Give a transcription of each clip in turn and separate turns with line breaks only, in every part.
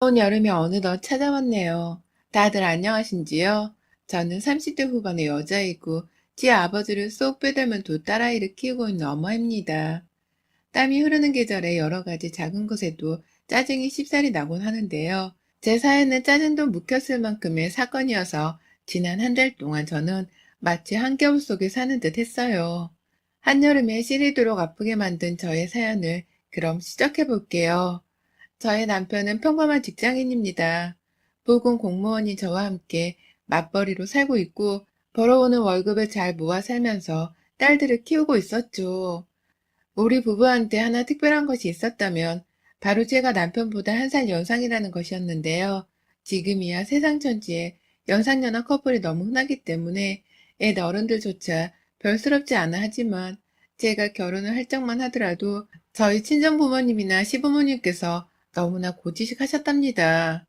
온 여름이 어느덧 찾아왔네요. 다들 안녕하신지요? 저는 30대 후반의 여자이고 제 아버지를 쏙 빼닮은 두 딸아이를 키우고 있는 엄마입니다. 땀이 흐르는 계절에 여러 가지 작은 것에도 짜증이 쉽사리 나곤 하는데요. 제 사연은 짜증도 묵혔을 만큼의 사건이어서 지난 한 달 동안 저는 마치 한겨울 속에 사는 듯 했어요. 한여름에 시리도록 아프게 만든 저의 사연을 그럼 시작해 볼게요. 저의 남편은 평범한 직장인입니다. 부군 공무원이 저와 함께 맞벌이로 살고 있고 벌어오는 월급을 잘 모아 살면서 딸들을 키우고 있었죠. 우리 부부한테 하나 특별한 것이 있었다면 바로 제가 남편보다 한 살 연상이라는 것이었는데요. 지금이야 세상 천지에 연상연하 커플이 너무 흔하기 때문에 애 어른들조차 별스럽지 않아 하지만 제가 결혼을 할 적만 하더라도 저희 친정부모님이나 시부모님께서 너무나 고지식 하셨답니다.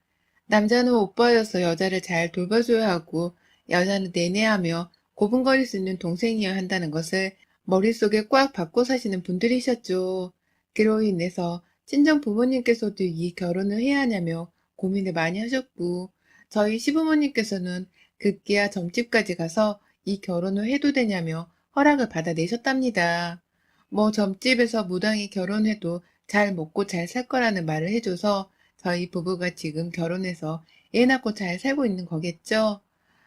남자는 오빠여서 여자를 잘 돌봐줘야 하고 여자는 내내하며 고분거릴 수 있는 동생이어야 한다는 것을 머릿속에 꽉 박고 사시는 분들이셨죠. 그로 인해서 친정 부모님께서도 이 결혼을 해야 하냐며 고민을 많이 하셨고 저희 시부모님께서는 급기야 점집까지 가서 이 결혼을 해도 되냐며 허락을 받아내셨답니다. 뭐 점집에서 무당히 결혼해도 잘 먹고 잘 살 거라는 말을 해줘서 저희 부부가 지금 결혼해서 애 낳고 잘 살고 있는 거겠죠.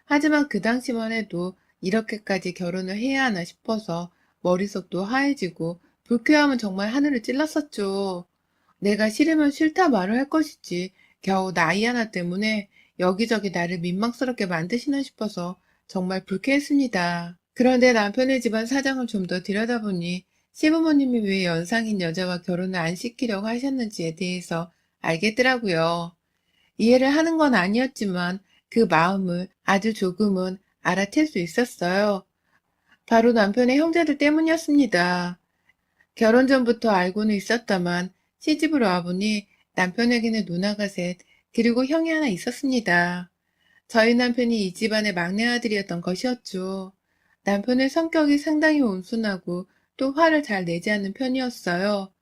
하지만 그 당시만 해도 이렇게까지 결혼을 해야 하나 싶어서 머릿속도 하얘지고 불쾌함은 정말 하늘을 찔렀었죠. 내가 싫으면 싫다 말을 할 것이지 겨우 나이 하나 때문에 여기저기 나를 민망스럽게 만드시나 싶어서 정말 불쾌했습니다. 그런데 남편의 집안 사정을 좀 더 들여다보니 시부모님이 왜 연상인 여자와 결혼을 안 시키려고 하셨는지에 대해서 알겠더라고요. 이해를 하는 건 아니었지만 그 마음을 아주 조금은 알아챌 수 있었어요. 바로 남편의 형제들 때문이었습니다. 결혼 전부터 알고는 있었다만 시집으로 와보니 남편에게는 누나가 셋, 그리고 형이 하나 있었습니다. 저희 남편이 이 집안의 막내 아들이었던 것이었죠. 남편의 성격이 상당히 온순하고 또 화를 잘 내지 않는 편이었어요.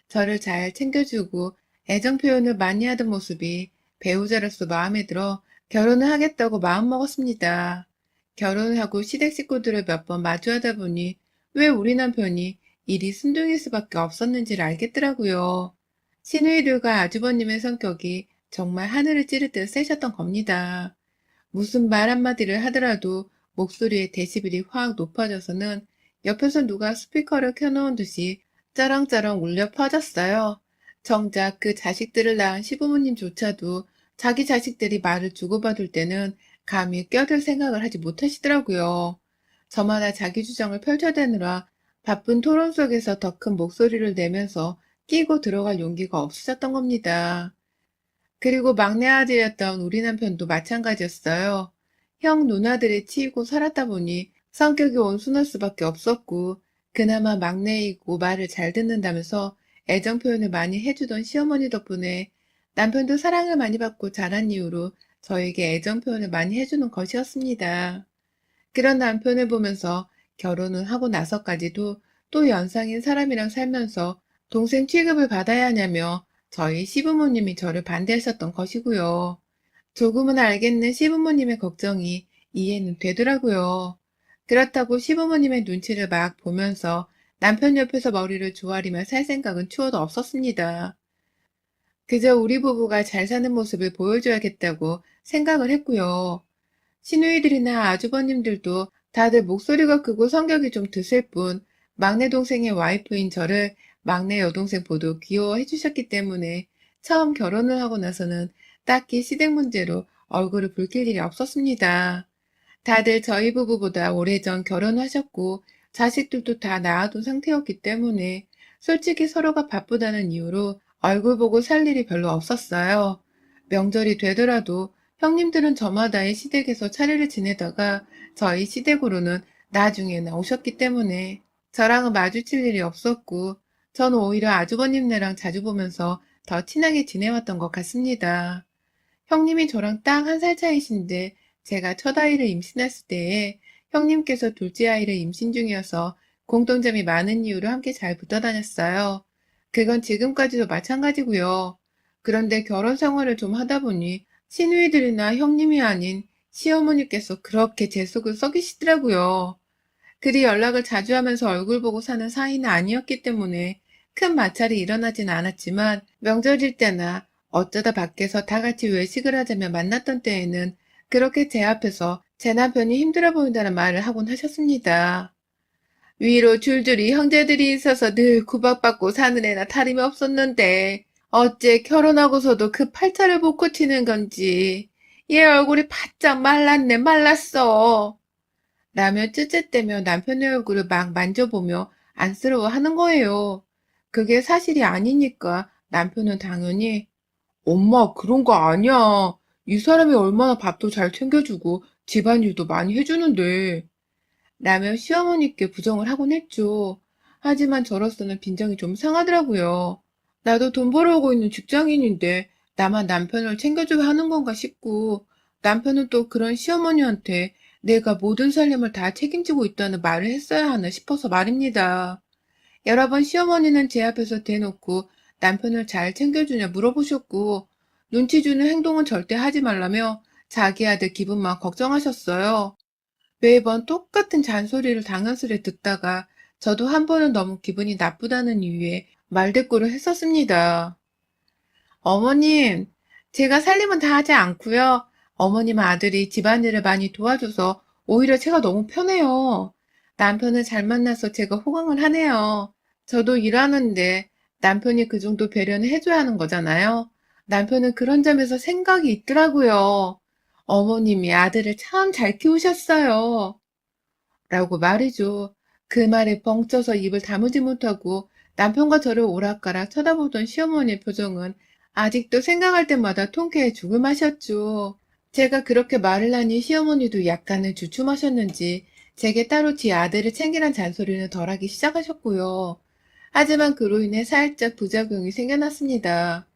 저를 잘 챙겨주고 애정 표현을 많이 하던 모습이 배우자로서 마음에 들어 결혼을 하겠다고 마음먹었습니다. 결혼을 하고 시댁 식구들을 몇 번 마주하다 보니 왜 우리 남편이 일이 순둥일 수밖에 없었는지를 알겠더라고요. 시누이들과 아주버님의 성격이 정말 하늘을 찌르듯 세셨던 겁니다. 무슨 말 한마디를 하더라도 목소리의 데시벨이 확 높아져서는 옆에서 누가 스피커를 켜놓은 듯이 쩌렁쩌렁 울려 퍼졌어요. 정작 그 자식들을 낳은 시부모님조차도 자기 자식들이 말을 주고받을 때는 감히 껴들 생각을 하지 못하시더라고요. 저마다 자기 주장을 펼쳐대느라 바쁜 토론 속에서 더 큰 목소리를 내면서 끼고 들어갈 용기가 없으셨던 겁니다. 그리고 막내 아들이었던 우리 남편도 마찬가지였어요. 형 누나들에 치이고 살았다 보니 성격이 온순할 수밖에 없었고 그나마 막내이고 말을 잘 듣는다면서 애정 표현을 많이 해주던 시어머니 덕분에 남편도 사랑을 많이 받고 자란 이후로 저에게 애정 표현을 많이 해주는 것이었습니다. 그런 남편을 보면서 결혼을 하고 나서까지도 또 연상인 사람이랑 살면서 동생 취급을 받아야 하냐며 저희 시부모님이 저를 반대하셨던 것이고요. 조금은 알겠는 시부모님의 걱정이 이해는 되더라고요. 그렇다고 시부모님의 눈치를 막 보면서 남편 옆에서 머리를 조아리며 살 생각은 추워도 없었습니다. 그저 우리 부부가 잘 사는 모습을 보여줘야겠다고 생각을 했고요. 시누이들이나 아주버님들도 다들 목소리가 크고 성격이 좀 드실 뿐 막내 동생의 와이프인 저를 막내 여동생 보도 귀여워해 주셨기 때문에 처음 결혼을 하고 나서는 딱히 시댁 문제로 얼굴을 붉힐 일이 없었습니다. 다들 저희 부부보다 오래전 결혼하셨고 자식들도 다 낳아둔 상태였기 때문에 솔직히 서로가 바쁘다는 이유로 얼굴 보고 살 일이 별로 없었어요. 명절이 되더라도 형님들은 저마다의 시댁에서 차례를 지내다가 저희 시댁으로는 나중에 나오셨기 때문에 저랑은 마주칠 일이 없었고 저는 오히려 아주버님네랑 자주 보면서 더 친하게 지내왔던 것 같습니다. 형님이 저랑 딱 한 살 차이신데 제가 첫 아이를 임신했을 때에 형님께서 둘째 아이를 임신 중이어서 공통점이 많은 이유로 함께 잘 붙어 다녔어요. 그건 지금까지도 마찬가지고요. 그런데 결혼 생활을 좀 하다 보니 시누이들이나 형님이 아닌 시어머니께서 그렇게 제 속을 썩이시더라고요. 그리 연락을 자주 하면서 얼굴 보고 사는 사이는 아니었기 때문에 큰 마찰이 일어나진 않았지만 명절일 때나 어쩌다 밖에서 다 같이 외식을 하자며 만났던 때에는 그렇게 제 앞에서 제 남편이 힘들어 보인다는 말을 하곤 하셨습니다. 위로 줄줄이 형제들이 있어서 늘 구박받고 사는 애나 다름이 없었는데 어째 결혼하고서도 그 팔자를 못 고치는 건지 얘 얼굴이 바짝 말랐네 말랐어. 라며 쯧쯧대며 남편의 얼굴을 막 만져보며 안쓰러워하는 거예요. 그게 사실이 아니니까 남편은 당연히 엄마 그런 거 아니야. 이 사람이 얼마나 밥도 잘 챙겨주고 집안일도 많이 해주는데 라며 시어머니께 부정을 하곤 했죠. 하지만 저로서는 빈정이 좀 상하더라고요. 나도 돈 벌어오고 있는 직장인인데 나만 남편을 챙겨줘야 하는 건가 싶고 남편은 또 그런 시어머니한테 내가 모든 살림을 다 책임지고 있다는 말을 했어야 하나 싶어서 말입니다. 여러 번 시어머니는 제 앞에서 대놓고 남편을 잘 챙겨주냐 물어보셨고 눈치 주는 행동은 절대 하지 말라며 자기 아들 기분만 걱정하셨어요. 매번 똑같은 잔소리를 당연스레 듣다가 저도 한 번은 너무 기분이 나쁘다는 이유에 말대꾸를 했었습니다. 어머님, 제가 살림은 다 하지 않고요. 어머님 아들이 집안일을 많이 도와줘서 오히려 제가 너무 편해요. 남편을 잘 만나서 제가 호강을 하네요. 저도 일하는데 남편이 그 정도 배려는 해줘야 하는 거잖아요. 남편은 그런 점에서 생각이 있더라고요. 어머님이 아들을 참 잘 키우셨어요. 라고 말이죠. 그 말에 벙쪄서 입을 다무지 못하고 남편과 저를 오락가락 쳐다보던 시어머니의 표정은 아직도 생각할 때마다 통쾌해 죽을 맛이었죠. 제가 그렇게 말을 하니 시어머니도 약간은 주춤하셨는지 제게 따로 지 아들을 챙기란 잔소리는 덜하기 시작하셨고요. 하지만 그로 인해 살짝 부작용이 생겨났습니다.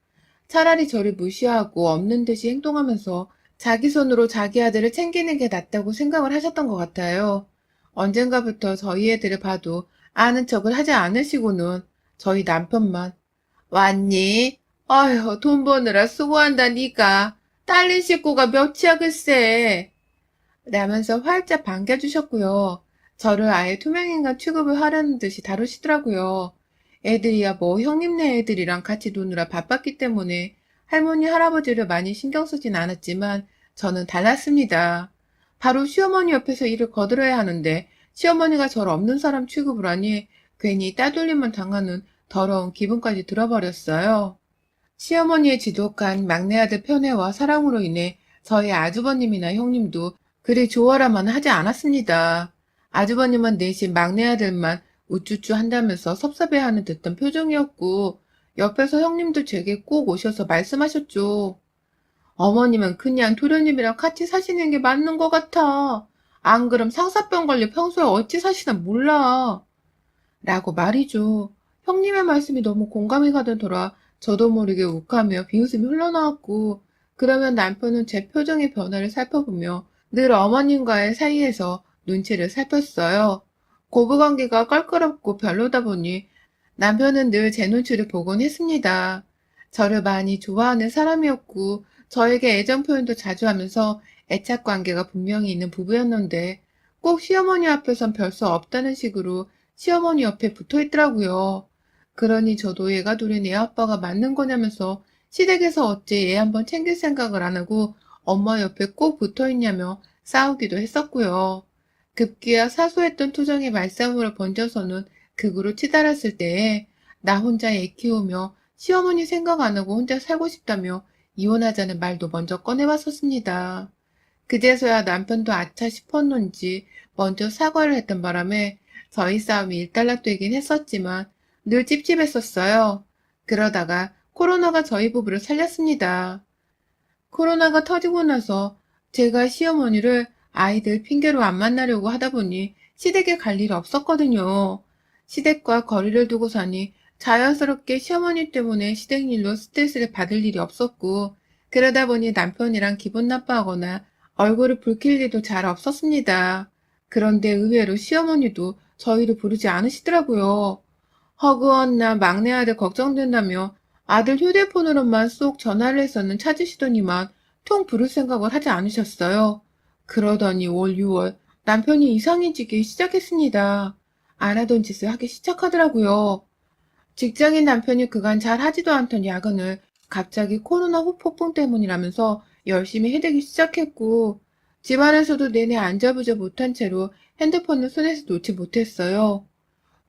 차라리 저를 무시하고 없는 듯이 행동하면서 자기 손으로 자기 아들을 챙기는 게 낫다고 생각을 하셨던 것 같아요. 언젠가부터 저희 애들을 봐도 아는 척을 하지 않으시고는 저희 남편만 왔니? 아휴 돈 버느라 수고한다 니가. 딸린 식구가 몇이야 글쎄. 라면서 활짝 반겨주셨고요. 저를 아예 투명인간 취급을 하려는 듯이 다루시더라고요. 애들이야 뭐 형님네 애들이랑 같이 노느라 바빴기 때문에 할머니 할아버지를 많이 신경 쓰진 않았지만 저는 달랐습니다. 바로 시어머니 옆에서 일을 거들어야 하는데 시어머니가 저를 없는 사람 취급을 하니 괜히 따돌림만 당하는 더러운 기분까지 들어버렸어요. 시어머니의 지독한 막내 아들 편애와 사랑으로 인해 저희 아주버님이나 형님도 그리 좋아라만 하지 않았습니다. 아주버님은 대신 막내 아들만 우쭈쭈 한다면서 섭섭해하는 듯한 표정이었고 옆에서 형님도 제게 꼭 오셔서 말씀하셨죠. 어머님은 그냥 도련님이랑 같이 사시는 게 맞는 것 같아. 안 그럼 상사병 걸려 평소에 어찌 사시나 몰라. 라고 말이죠. 형님의 말씀이 너무 공감이 가더라. 저도 모르게 욱하며 비웃음이 흘러나왔고 그러면 남편은 제 표정의 변화를 살펴보며 늘 어머님과의 사이에서 눈치를 살폈어요. 고부관계가 껄끄럽고 별로다 보니 남편은 늘 제 눈치를 보곤 했습니다. 저를 많이 좋아하는 사람이었고 저에게 애정 표현도 자주 하면서 애착 관계가 분명히 있는 부부였는데 꼭 시어머니 앞에선 별 수 없다는 식으로 시어머니 옆에 붙어 있더라고요. 그러니 저도 얘가 둘이 내 아빠가 맞는 거냐면서 시댁에서 어째 얘 한번 챙길 생각을 안 하고 엄마 옆에 꼭 붙어 있냐며 싸우기도 했었고요. 급기야 사소했던 투정이 말싸움으로 번져서는 극으로 치달았을 때에 나 혼자 애 키우며 시어머니 생각 안 하고 혼자 살고 싶다며 이혼하자는 말도 먼저 꺼내봤었습니다. 그제서야 남편도 아차 싶었는지 먼저 사과를 했던 바람에 저희 싸움이 일단락되긴 했었지만 늘 찝찝했었어요. 그러다가 코로나가 저희 부부를 살렸습니다. 코로나가 터지고 나서 제가 시어머니를 아이들 핑계로 안 만나려고 하다 보니 시댁에 갈 일이 없었거든요. 시댁과 거리를 두고 사니 자연스럽게 시어머니 때문에 시댁 일로 스트레스를 받을 일이 없었고 그러다 보니 남편이랑 기분 나빠하거나 얼굴을 붉힐 일도 잘 없었습니다. 그런데 의외로 시어머니도 저희를 부르지 않으시더라고요. 허구한 나 막내 아들 걱정된다며 아들 휴대폰으로만 쏙 전화를 해서는 찾으시더니만 통 부를 생각을 하지 않으셨어요. 그러더니 올 6월 남편이 이상해지기 시작했습니다. 안 하던 짓을 하기 시작하더라고요. 직장인 남편이 그간 잘 하지도 않던 야근을 갑자기 코로나 후폭풍 때문이라면서 열심히 해대기 시작했고, 집안에서도 내내 안절부절 못한 채로 핸드폰을 손에서 놓지 못했어요.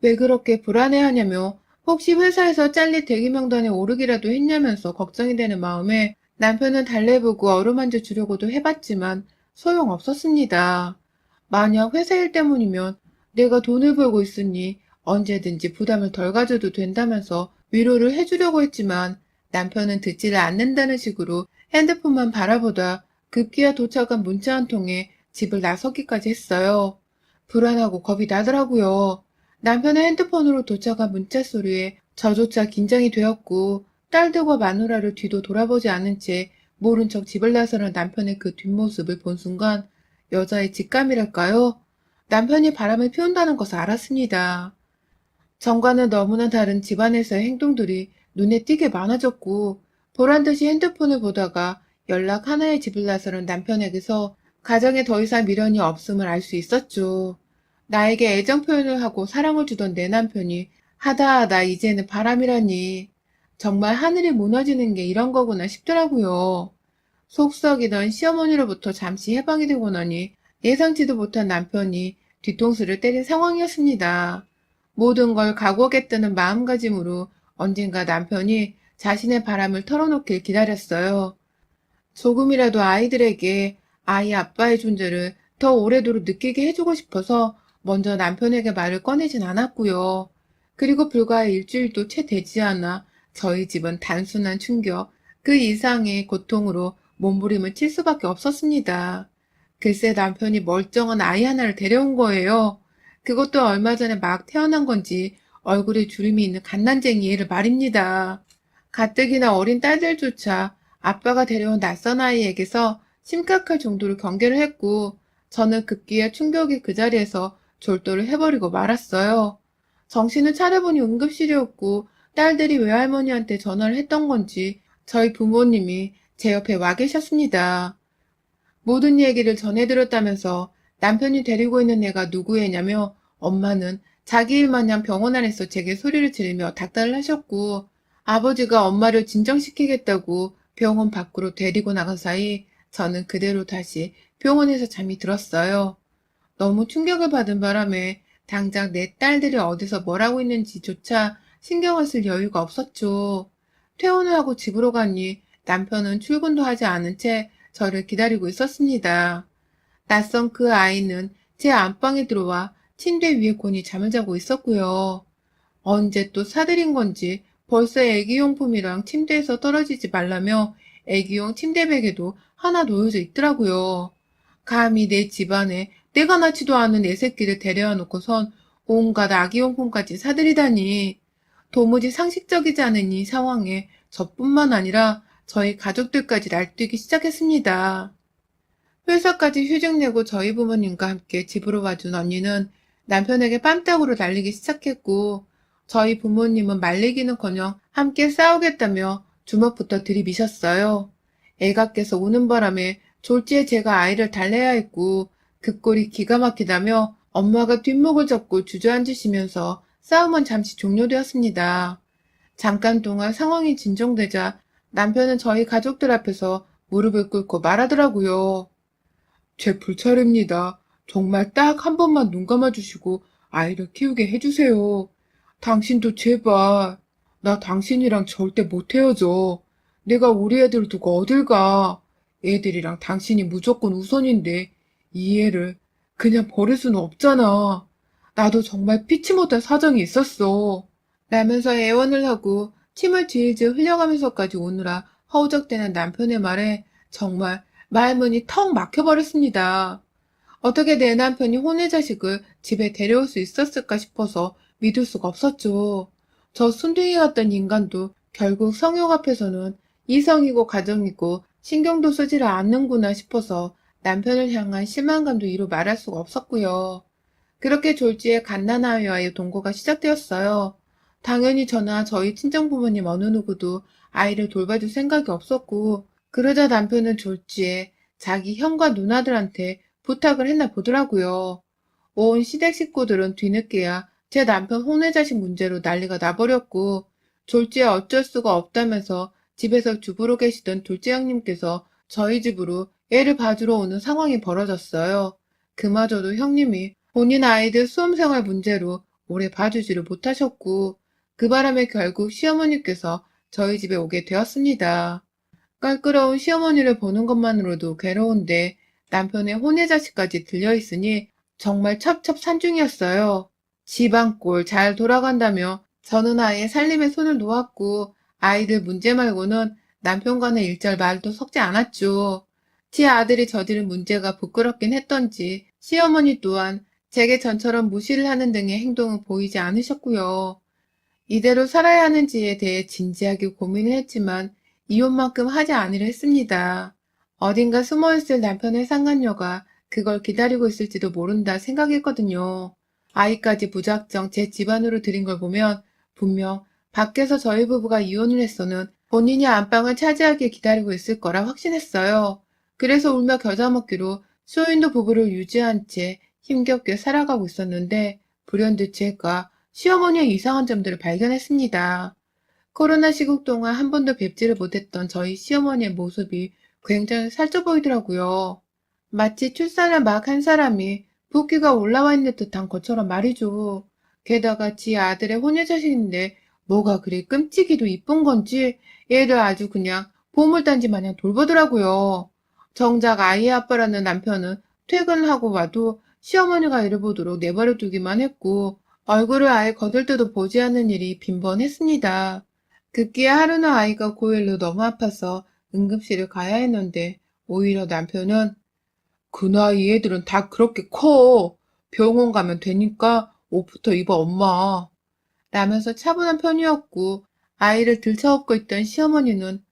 왜 그렇게 불안해하냐며 혹시 회사에서 잘릴 대기 명단에 오르기라도 했냐면서 걱정이 되는 마음에 남편은 달래보고 어루만져 주려고도 해봤지만 소용없었습니다. 만약 회사 일 때문이면 내가 돈을 벌고 있으니 언제든지 부담을 덜 가져도 된다면서 위로를 해주려고 했지만 남편은 듣지를 않는다는 식으로 핸드폰만 바라보다 급기야 도착한 문자 한 통에 집을 나서기까지 했어요. 불안하고 겁이 나더라고요. 남편의 핸드폰으로 도착한 문자 소리에 저조차 긴장이 되었고 딸들과 마누라를 뒤도 돌아보지 않은 채 모른 척 집을 나서는 남편의 그 뒷모습을 본 순간 여자의 직감이랄까요? 남편이 바람을 피운다는 것을 알았습니다. 전과는 너무나 다른 집안에서의 행동들이 눈에 띄게 많아졌고 보란듯이 핸드폰을 보다가 연락 하나에 집을 나서는 남편에게서 가정에 더 이상 미련이 없음을 알 수 있었죠. 나에게 애정 표현을 하고 사랑을 주던 내 남편이 하다 이제는 바람이라니. 정말 하늘이 무너지는 게 이런 거구나 싶더라고요. 속썩이던 시어머니로부터 잠시 해방이 되고 나니 예상치도 못한 남편이 뒤통수를 때린 상황이었습니다. 모든 걸 각오하겠다는 마음가짐으로 언젠가 남편이 자신의 바람을 털어놓길 기다렸어요. 조금이라도 아이들에게 아이 아빠의 존재를 더 오래도록 느끼게 해주고 싶어서 먼저 남편에게 말을 꺼내진 않았고요. 그리고 불과 일주일도 채 되지 않아 저희 집은 단순한 충격, 그 이상의 고통으로 몸부림을 칠 수밖에 없었습니다. 글쎄 남편이 멀쩡한 아이 하나를 데려온 거예요. 그것도 얼마 전에 막 태어난 건지 얼굴에 주름이 있는 갓난쟁이 애를 말입니다. 가뜩이나 어린 딸들조차 아빠가 데려온 낯선 아이에게서 심각할 정도로 경계를 했고 저는 급기야 충격의 그 자리에서 졸도를 해버리고 말았어요. 정신을 차려보니 응급실이었고 딸들이 외할머니한테 전화를 했던 건지 저희 부모님이 제 옆에 와 계셨습니다. 모든 얘기를 전해들었다면서 남편이 데리고 있는 애가 누구 애냐며 엄마는 자기 일 마냥 병원 안에서 제게 소리를 지르며 닥달을 하셨고 아버지가 엄마를 진정시키겠다고 병원 밖으로 데리고 나간 사이 저는 그대로 다시 병원에서 잠이 들었어요. 너무 충격을 받은 바람에 당장 내 딸들이 어디서 뭘 하고 있는지조차 신경을 쓸 여유가 없었죠. 퇴원을 하고 집으로 가니 남편은 출근도 하지 않은 채 저를 기다리고 있었습니다. 낯선 그 아이는 제 안방에 들어와 침대 위에 곤히 잠을 자고 있었고요. 언제 또 사들인 건지 벌써 애기용품이랑 침대에서 떨어지지 말라며 애기용 침대베개도 하나 놓여져 있더라고요. 감히 내 집안에 내가 낳지도 않은 애 새끼를 데려와 놓고선 온갖 아기용품까지 사들이다니. 도무지 상식적이지 않은 이 상황에 저뿐만 아니라 저희 가족들까지 날뛰기 시작했습니다. 회사까지 휴직 내고 저희 부모님과 함께 집으로 와준 언니는 남편에게 뺨따구로 날리기 시작했고 저희 부모님은 말리기는커녕 함께 싸우겠다며 주먹부터 들이미셨어요. 애가께서 우는 바람에 졸지에 제가 아이를 달래야 했고 그 꼴이 기가 막히다며 엄마가 뒷목을 잡고 주저앉으시면서 싸움은 잠시 종료되었습니다. 잠깐 동안 상황이 진정되자 남편은 저희 가족들 앞에서 무릎을 꿇고 말하더라고요. 제 불찰입니다. 정말 딱 한 번만 눈 감아주시고 아이를 키우게 해주세요. 당신도 제발. 나 당신이랑 절대 못 헤어져. 내가 우리 애들 두고 어딜 가. 애들이랑 당신이 무조건 우선인데 이 애를 그냥 버릴 수는 없잖아. 나도 정말 피치 못할 사정이 있었어. 라면서 애원을 하고 침을 질질 흘려가면서까지 오느라 허우적대는 남편의 말에 정말 말문이 턱 막혀버렸습니다. 어떻게 내 남편이 혼의 자식을 집에 데려올 수 있었을까 싶어서 믿을 수가 없었죠. 저 순둥이 같던 인간도 결국 성욕 앞에서는 이성이고 가정이고 신경도 쓰지를 않는구나 싶어서 남편을 향한 실망감도 이루 말할 수가 없었고요. 그렇게 졸지에 갓난아이와의 동거가 시작되었어요. 당연히 저나 저희 친정부모님 어느 누구도 아이를 돌봐줄 생각이 없었고, 그러자 남편은 졸지에 자기 형과 누나들한테 부탁을 했나 보더라고요. 온 시댁 식구들은 뒤늦게야 제 남편 혼외자식 문제로 난리가 나버렸고, 졸지에 어쩔 수가 없다면서 집에서 주부로 계시던 둘째 형님께서 저희 집으로 애를 봐주러 오는 상황이 벌어졌어요. 그마저도 형님이 본인 아이들 수험생활 문제로 오래 봐주지를 못하셨고, 그 바람에 결국 시어머니께서 저희 집에 오게 되었습니다. 깔끄러운 시어머니를 보는 것만으로도 괴로운데 남편의 혼외자식까지 들려있으니 정말 첩첩산중이었어요. 집안꼴 잘 돌아간다며 저는 아예 살림에 손을 놓았고 아이들 문제 말고는 남편과는 일절 말도 섞지 않았죠. 제 아들이 저지른 문제가 부끄럽긴 했던지 시어머니 또한 제게 전처럼 무시를 하는 등의 행동은 보이지 않으셨고요. 이대로 살아야 하는지에 대해 진지하게 고민을 했지만 이혼만큼 하지 않으려 했습니다. 어딘가 숨어있을 남편의 상간녀가 그걸 기다리고 있을지도 모른다 생각했거든요. 아이까지 무작정 제 집안으로 들인 걸 보면 분명 밖에서 저희 부부가 이혼을 했어는 본인이 안방을 차지하게 기다리고 있을 거라 확신했어요. 그래서 울며 겨자 먹기로 쇼윈도 부부를 유지한 채 힘겹게 살아가고 있었는데 불현듯 제가 시어머니의 이상한 점들을 발견했습니다. 코로나 시국 동안 한 번도 뵙지를 못했던 저희 시어머니의 모습이 굉장히 살쪄 보이더라고요. 마치 출산을 막 한 사람이 붓기가 올라와 있는 듯한 것처럼 말이죠. 게다가 지 아들의 혼외자식인데 뭐가 그리 끔찍이도 이쁜 건지 얘를 아주 그냥 보물단지 마냥 돌보더라고요. 정작 아이의 아빠라는 남편은 퇴근을 하고 와도 시어머니가 이를 보도록 내버려 두기만 했고 얼굴을 아예 거들떠도 보지 않는 일이 빈번했습니다. 급기야 하루는 아이가 고열로 너무 아파서 응급실을 가야 했는데 오히려 남편은 그 나이 애들은 다 그렇게 커. 병원 가면 되니까 옷부터 입어 엄마. 라면서 차분한 편이었고 아이를 들쳐업고 있던 시어머니는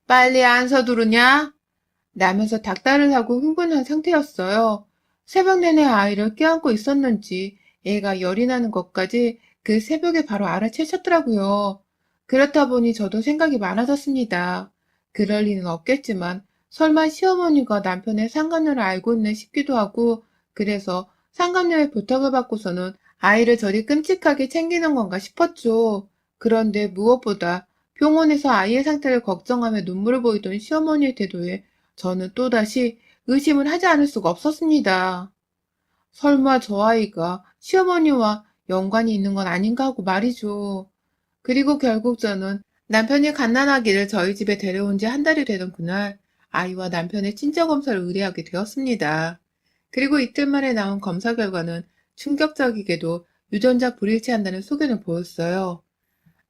빨리 안 서두르냐? 라면서 닥달을 하고 흥분한 상태였어요. 새벽 내내 아이를 껴안고 있었는지 애가 열이 나는 것까지 그 새벽에 바로 알아채셨더라고요. 그렇다 보니 저도 생각이 많아졌습니다. 그럴 리는 없겠지만 설마 시어머니가 남편의 상간녀를 알고 있나 싶기도 하고 그래서 상간녀의 부탁을 받고서는 아이를 저리 끔찍하게 챙기는 건가 싶었죠. 그런데 무엇보다 병원에서 아이의 상태를 걱정하며 눈물을 보이던 시어머니의 태도에 저는 또다시 의심을 하지 않을 수가 없었습니다. 설마 저 아이가 시어머니와 연관이 있는 건 아닌가 하고 말이죠. 그리고 결국 저는 남편이 갓난아기를 저희 집에 데려온 지 한 달이 되던 그날 아이와 남편의 친자 검사를 의뢰하게 되었습니다. 그리고 이틀 만에 나온 검사 결과는 충격적이게도 유전자 불일치한다는 소견을 보였어요.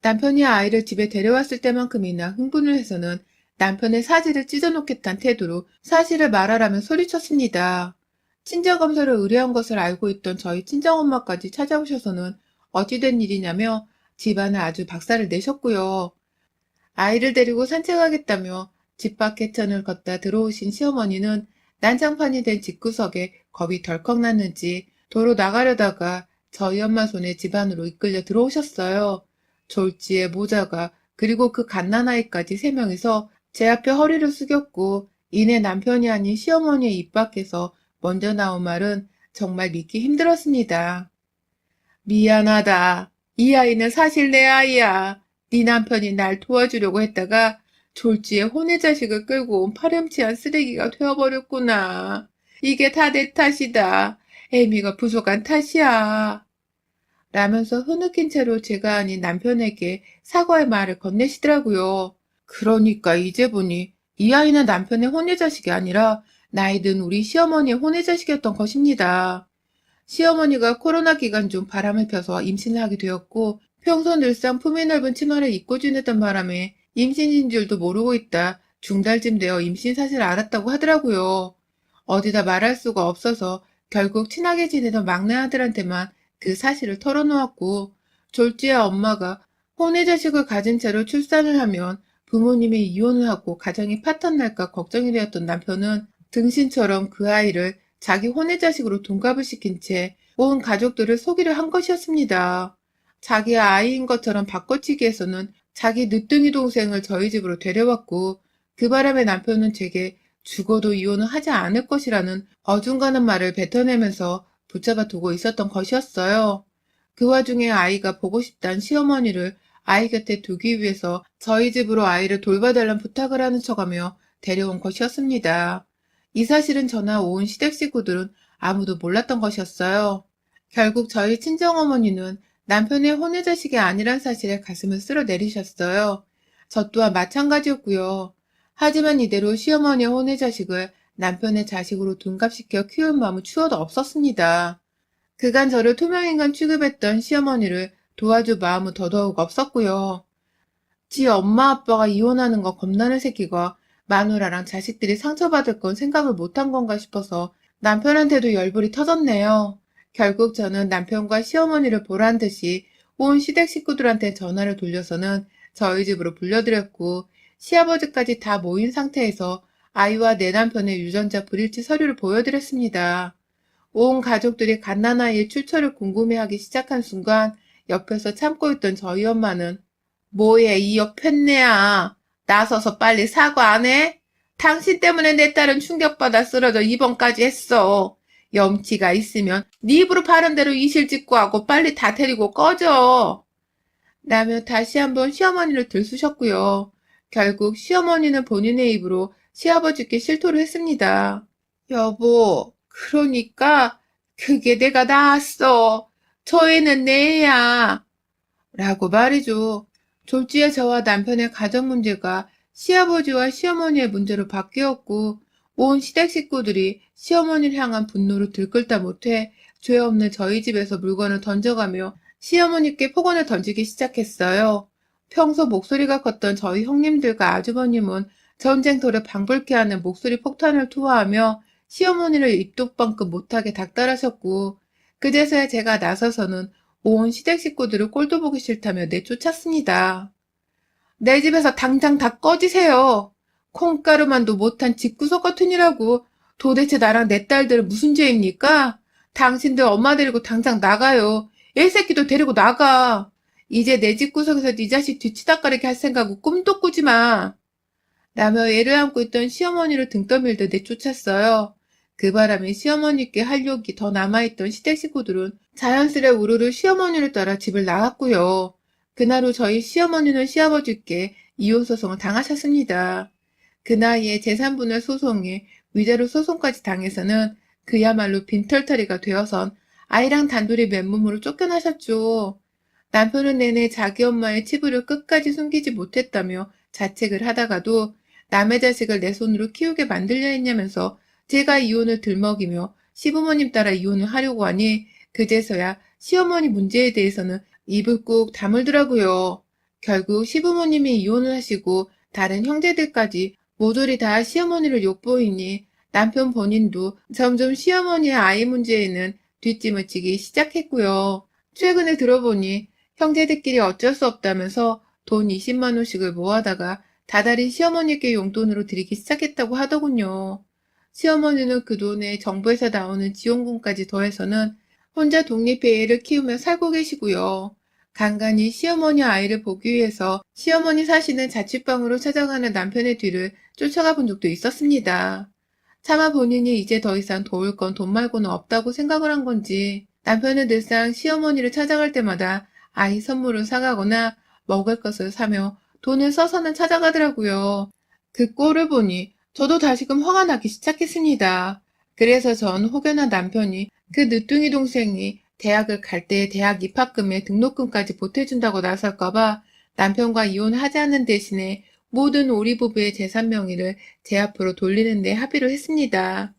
남편이 아이를 집에 데려왔을 때만큼이나 흥분을 해서는 남편의 사지를 찢어놓겠다는 태도로 사실을 말하라며 소리쳤습니다. 친자검사를 의뢰한 것을 알고 있던 저희 친정엄마까지 찾아오셔서는 어찌된 일이냐며 집안을 아주 박살을 내셨고요. 아이를 데리고 산책하겠다며 집 밖 개천을 걷다 들어오신 시어머니는 난장판이 된 집구석에 겁이 덜컥 났는지 도로 나가려다가 저희 엄마 손에 집 안으로 이끌려 들어오셨어요. 졸지에 모자가 그리고 그 갓난아이까지 세 명이서 제 앞에 허리를 숙였고 이내 남편이 아닌 시어머니의 입 밖에서 먼저 나온 말은 정말 믿기 힘들었습니다. 미안하다. 이 아이는 사실 내 아이야. 네 남편이 날 도와주려고 했다가 졸지에 혼의 자식을 끌고 온 파렴치한 쓰레기가 되어버렸구나. 이게 다 내 탓이다. 애미가 부족한 탓이야. 라면서 흐느낀 채로 제가 아닌 남편에게 사과의 말을 건네시더라고요. 그러니까 이제 보니 이 아이는 남편의 혼외자식이 아니라 나이 든 우리 시어머니의 혼외자식이었던 것입니다. 시어머니가 코로나 기간 중 바람을 펴서 임신을 하게 되었고 평소 늘상 품이 넓은 치마를 입고 지내던 바람에 임신인 줄도 모르고 있다 중달쯤 되어 임신 사실을 알았다고 하더라고요. 어디다 말할 수가 없어서 결국 친하게 지내던 막내 아들한테만 그 사실을 털어놓았고 졸지에 엄마가 혼외 자식을 가진 채로 출산을 하면 부모님이 이혼을 하고 가정이 파탄날까 걱정이 되었던 남편은 등신처럼 그 아이를 자기 혼외 자식으로 동갑을 시킨 채 온 가족들을 속이려 한 것이었습니다. 자기 아이인 것처럼 바꿔치기해서는 자기 늦둥이 동생을 저희 집으로 데려왔고 그 바람에 남편은 제게 죽어도 이혼은 하지 않을 것이라는 어중간한 말을 뱉어내면서 붙잡아 두고 있었던 것이었어요. 그 와중에 아이가 보고 싶다는 시어머니를 아이 곁에 두기 위해서 저희 집으로 아이를 돌봐달라는 부탁을 하는 척하며 데려온 것이었습니다. 이 사실은 저나 온 시댁 식구들은 아무도 몰랐던 것이었어요. 결국 저희 친정어머니는 남편의 혼외자식이 아니란 사실에 가슴을 쓸어 내리셨어요. 저 또한 마찬가지였고요. 하지만 이대로 시어머니의 혼외자식을 남편의 자식으로 둔갑시켜 키울 마음은 추워도 없었습니다. 그간 저를 투명인간 취급했던 시어머니를 도와줄 마음은 더더욱 없었고요. 지 엄마 아빠가 이혼하는 거 겁나는 새끼가 마누라랑 자식들이 상처받을 건 생각을 못한 건가 싶어서 남편한테도 열불이 터졌네요. 결국 저는 남편과 시어머니를 보란 듯이 온 시댁 식구들한테 전화를 돌려서는 저희 집으로 불려드렸고 시아버지까지 다 모인 상태에서 아이와 내 남편의 유전자 불일치 서류를 보여드렸습니다. 온 가족들이 갓난아이의 출처를 궁금해하기 시작한 순간 옆에서 참고 있던 저희 엄마는 뭐해 이 옆했네야. 나서서 빨리 사과 안 해? 당신 때문에 내 딸은 충격받아 쓰러져 입원까지 했어. 염치가 있으면 네 입으로 바른 대로 이실직고 하고 빨리 다 데리고 꺼져. 라며 다시 한번 시어머니를 들쑤셨고요. 결국 시어머니는 본인의 입으로 시아버지께 실토를 했습니다. 여보, 그러니까 그게 내가 낳았어. 저 애는 내 애야. 라고 말이죠. 졸지에 저와 남편의 가정 문제가 시아버지와 시어머니의 문제로 바뀌었고 온 시댁 식구들이 시어머니를 향한 분노를 들끓다 못해 죄 없는 저희 집에서 물건을 던져가며 시어머니께 폭언을 던지기 시작했어요. 평소 목소리가 컸던 저희 형님들과 아주버님은 전쟁터를 방불케 하는 목소리 폭탄을 투하하며 시어머니를 입독방긋 못하게 닥달하셨고 그제서야 제가 나서서는 온 시댁 식구들을 꼴도 보기 싫다며 내쫓았습니다. 내 집에서 당장 다 꺼지세요. 콩가루만도 못한 집구석 같으니라고. 도대체 나랑 내 딸들은 무슨 죄입니까? 당신들 엄마 데리고 당장 나가요. 애 새끼도 데리고 나가. 이제 내 집구석에서 네 자식 뒤치다거리게 할 생각은 꿈도 꾸지 마. 라며 애를 안고 있던 시어머니를 등 떠밀듯 내쫓았어요. 그 바람에 시어머니께 할 욕이 더 남아있던 시댁 식구들은 자연스레 우르르 시어머니를 따라 집을 나갔고요. 그날 후 저희 시어머니는 시아버지께 이혼소송을 당하셨습니다. 그 나이에 재산분할 소송에 위자료 소송까지 당해서는 그야말로 빈털터리가 되어선 아이랑 단둘이 맨몸으로 쫓겨나셨죠. 남편은 내내 자기 엄마의 치부를 끝까지 숨기지 못했다며 자책을 하다가도 남의 자식을 내 손으로 키우게 만들려 했냐면서 제가 이혼을 들먹이며 시부모님 따라 이혼을 하려고 하니 그제서야 시어머니 문제에 대해서는 입을 꾹 다물더라고요. 결국 시부모님이 이혼을 하시고 다른 형제들까지 모조리 다 시어머니를 욕보이니 남편 본인도 점점 시어머니의 아이 문제에는 뒷짐을 지기 시작했고요. 최근에 들어보니 형제들끼리 어쩔 수 없다면서 돈 20만 원씩을 모아다가 다달이 시어머니께 용돈으로 드리기 시작했다고 하더군요. 시어머니는 그 돈에 정부에서 나오는 지원금까지 더해서는 혼자 독립해 애를 키우며 살고 계시고요. 간간히 시어머니 아이를 보기 위해서 시어머니 사시는 자취방으로 찾아가는 남편의 뒤를 쫓아가 본 적도 있었습니다. 차마 본인이 이제 더 이상 도울 건 돈 말고는 없다고 생각을 한 건지 남편은 늘상 시어머니를 찾아갈 때마다 아이 선물을 사가거나 먹을 것을 사며 돈을 써서는 찾아가더라고요. 그 꼴을 보니 저도 다시금 화가 나기 시작했습니다. 그래서 전 혹여나 남편이 그 늦둥이 동생이 대학을 갈 때 대학 입학금에 등록금까지 보태준다고 나설까봐 남편과 이혼하지 않는 대신에 모든 우리 부부의 재산 명의를 제 앞으로 돌리는 데 합의를 했습니다.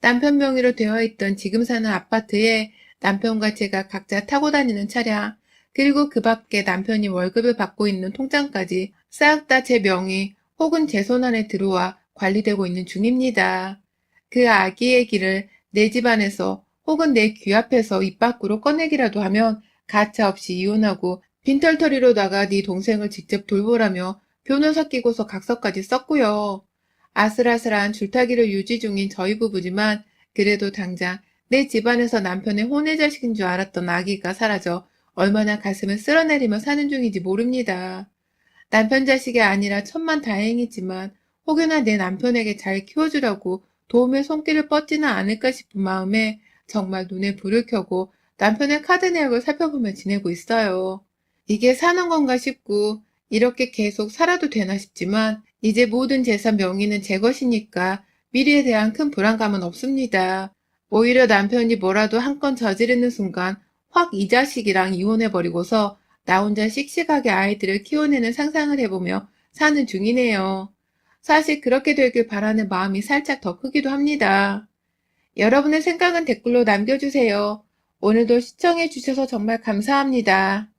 남편 명의로 되어 있던 지금 사는 아파트에 남편과 제가 각자 타고 다니는 차량, 그리고 그 밖에 남편이 월급을 받고 있는 통장까지 싹 다 제 명의 혹은 제 손 안에 들어와 관리되고 있는 중입니다. 그 아기의 길을 내 집안에서 혹은 내 귀 앞에서 입 밖으로 꺼내기라도 하면 가차없이 이혼하고 빈털터리로 나가 네 동생을 직접 돌보라며 변호사 끼고서 각서까지 썼고요. 아슬아슬한 줄타기를 유지 중인 저희 부부지만 그래도 당장 내 집안에서 남편의 혼외자식인 줄 알았던 아기가 사라져 얼마나 가슴을 쓸어내리며 사는 중인지 모릅니다. 남편 자식이 아니라 천만 다행이지만 혹여나 내 남편에게 잘 키워주려고 도움의 손길을 뻗지는 않을까 싶은 마음에 정말 눈에 불을 켜고 남편의 카드 내역을 살펴보며 지내고 있어요. 이게 사는 건가 싶고 이렇게 계속 살아도 되나 싶지만 이제 모든 재산 명의는 제 것이니까 미래에 대한 큰 불안감은 없습니다. 오히려 남편이 뭐라도 한 건 저지르는 순간 확 이 자식이랑 이혼해버리고서 나 혼자 씩씩하게 아이들을 키워내는 상상을 해보며 사는 중이네요. 사실 그렇게 되길 바라는 마음이 살짝 더 크기도 합니다. 여러분의 생각은 댓글로 남겨주세요. 오늘도 시청해주셔서 정말 감사합니다.